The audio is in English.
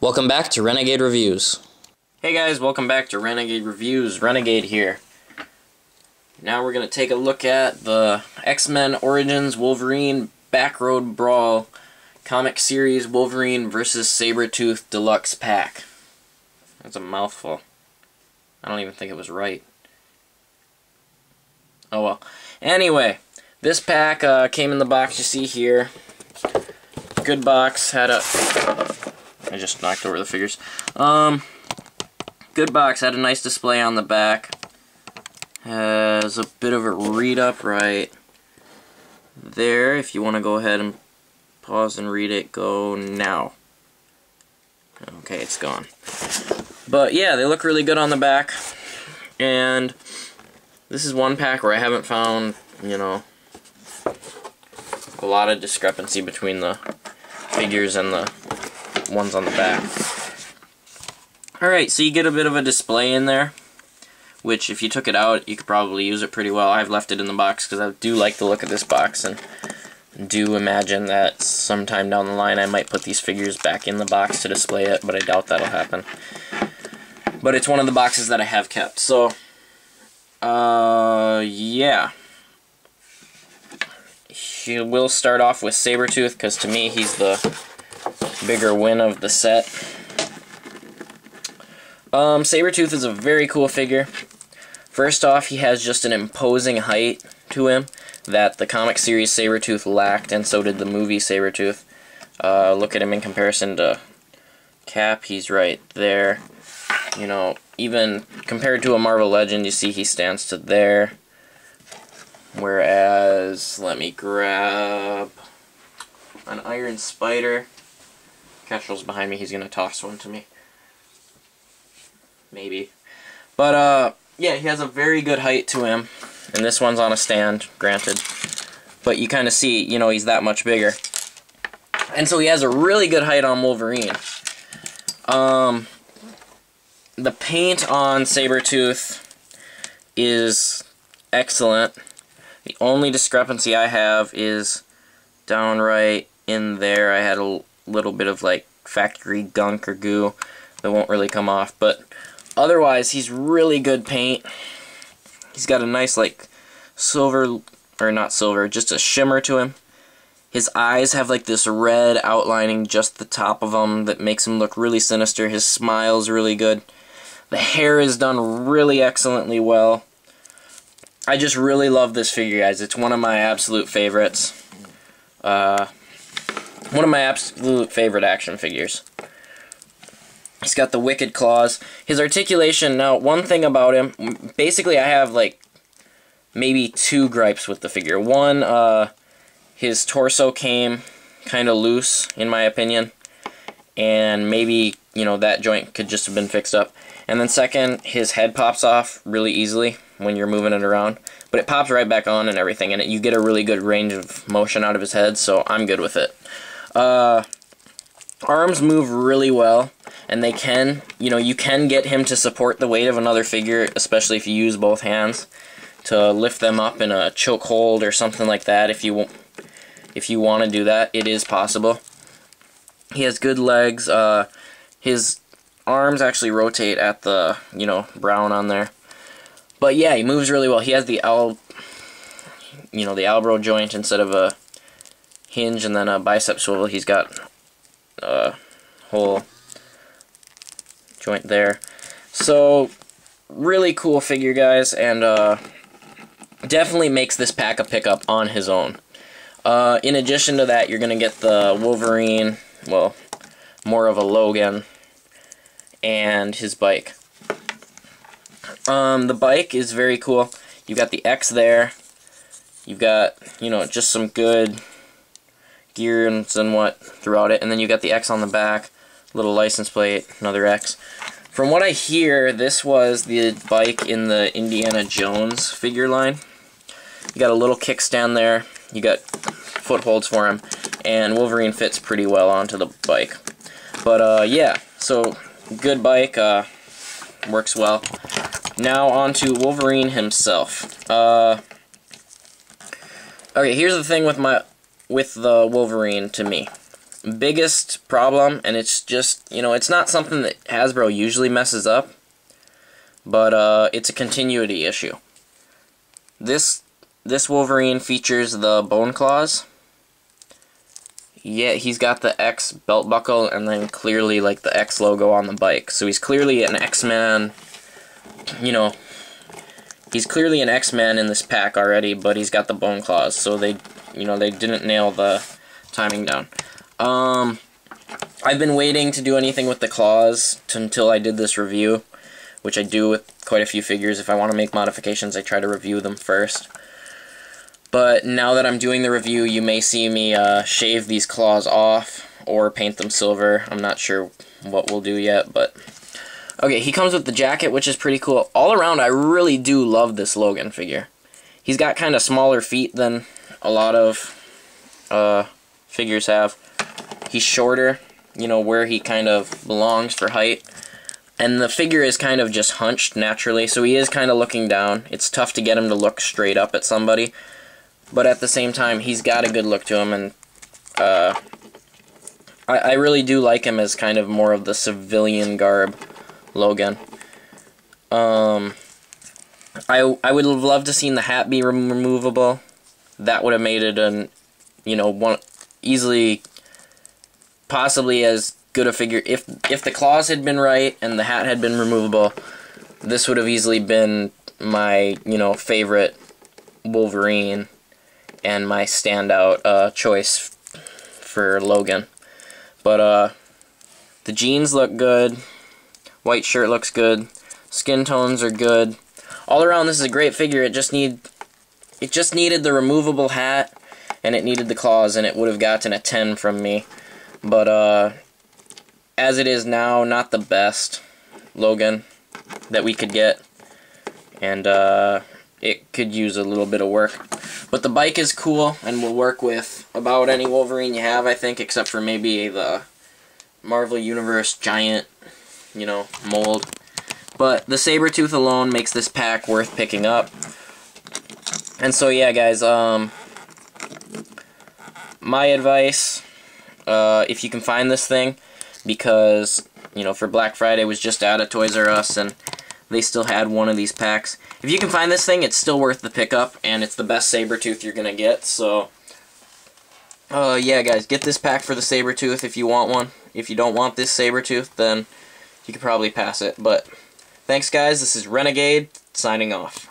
Welcome back to Renegade Reviews. Hey guys, welcome back to Renegade Reviews. Renegade here. Now we're going to take a look at the X-Men Origins Wolverine Backroad Brawl comic series Wolverine vs. Sabretooth Deluxe pack. That's a mouthful. I don't even think it was right. Oh well. Anyway, this pack came in the box you see here. Good box. Had a... I just knocked over the figures. Good box. Had a nice display on the back. Has a bit of a read-up right there. If you want to go ahead and pause and read it, go now. Okay, it's gone. But yeah, they look really good on the back. And this is one pack where I haven't found, you know, a lot of discrepancy between the figures and the ones on the back. Alright, so you get a bit of a display in there, which if you took it out, you could probably use it pretty well. I've left it in the box because I do like the look of this box, and do imagine that sometime down the line I might put these figures back in the box to display it, but I doubt that'll happen. But it's one of the boxes that I have kept, so yeah. We'll start off with Sabretooth, because to me he's the bigger win of the set. Sabretooth is a very cool figure. First off, he has just an imposing height to him that the comic series Sabretooth lacked, and so did the movie Sabretooth. Look at him in comparison to Cap, he's right there. You know, even compared to a Marvel Legend, you see he stands to there. Whereas, let me grab an Iron Spider. Kestrel's behind me, he's gonna toss one to me. Maybe. But, yeah, he has a very good height to him. And this one's on a stand, granted. But you kind of see, you know, he's that much bigger. And so he has a really good height on Wolverine. The paint on Sabretooth is excellent. The only discrepancy I have is down right in there. I had a little bit of, like, factory gunk or goo that won't really come off. But otherwise, he's really good paint. He's got a nice, like, silver, or not silver, just a shimmer to him. His eyes have, like, this red outlining just the top of them that makes him look really sinister. His smile's really good. The hair is done really excellently well. I just really love this figure, guys. It's one of my absolute favorites. One of my absolute favorite action figures. He's got the wicked claws. His articulation, now, one thing about him, basically I have, like, maybe two gripes with the figure. One, his torso came kind of loose, in my opinion. And maybe, you know, that joint could just have been fixed up. And then second, his head pops off really easily when you're moving it around. But it pops right back on and everything, and you get a really good range of motion out of his head, so I'm good with it. Arms move really well, and they can, you know, you can get him to support the weight of another figure, especially if you use both hands to lift them up in a choke hold or something like that. If you want to do that, it is possible. He has good legs. His arms actually rotate at the, you know, brown on there. But yeah, he moves really well. He has the the elbow joint instead of a hinge, and then a bicep swivel. He's got a whole joint there. So, really cool figure, guys, and definitely makes this pack a pickup on his own. In addition to that, you're going to get the Wolverine, well, more of a Logan, and his bike. The bike is very cool. You've got the X there. You've got, you know, just some good gear and what throughout it. And then you've got the X on the back, little license plate, another X. From what I hear, this was the bike in the Indiana Jones figure line. You got a little kickstand there. You got footholds for him. And Wolverine fits pretty well onto the bike. But, yeah, so good bike. Works well. Now on to Wolverine himself. Okay, here's the thing with the Wolverine to me. biggest problem, and it's just, you know, it's not something that Hasbro usually messes up, but it's a continuity issue. This Wolverine features the bone claws. Yeah, he's got the X belt buckle and then clearly like the X logo on the bike. So he's clearly an X-Man, you know, he's clearly an X-Man in this pack already, but he's got the bone claws. So they, you know, they didn't nail the timing down. I've been waiting to do anything with the claws until I did this review, which I do with quite a few figures. If I want to make modifications, I try to review them first. But now that I'm doing the review, you may see me shave these claws off or paint them silver. I'm not sure what we'll do yet, but... Okay, he comes with the jacket, which is pretty cool. All around, I really do love this Logan figure. He's got kind of smaller feet than a lot of figures have. He's shorter, you know, where he kind of belongs for height. And the figure is kind of just hunched naturally, so he is kind of looking down. It's tough to get him to look straight up at somebody. But at the same time, he's got a good look to him, and I really do like him as kind of more of the civilian garb Logan. I would have loved to seen the hat be removable. That would have made it an, you know, easily, possibly as good a figure. If the claws had been right and the hat had been removable, this would have easily been my, you know, favorite Wolverine and my standout choice for Logan. But the jeans look good. White shirt looks good. Skin tones are good. All around, this is a great figure. It just needed the removable hat, and it needed the claws, and it would have gotten a 10 from me. But as it is now, not the best Logan that we could get, and it could use a little bit of work. But the bike is cool, and will work with about any Wolverine you have, I think, except for maybe the Marvel Universe giant, you know, mold. But the Sabretooth alone makes this pack worth picking up. And so, yeah, guys, my advice, if you can find this thing, because, you know, for Black Friday was just out at Toys R Us, and they still had one of these packs. If you can find this thing, it's still worth the pickup, and it's the best Sabretooth you're going to get. So, yeah, guys, get this pack for the Sabretooth if you want one. If you don't want this Sabretooth, then you could probably pass it. But thanks, guys. This is Renegade, signing off.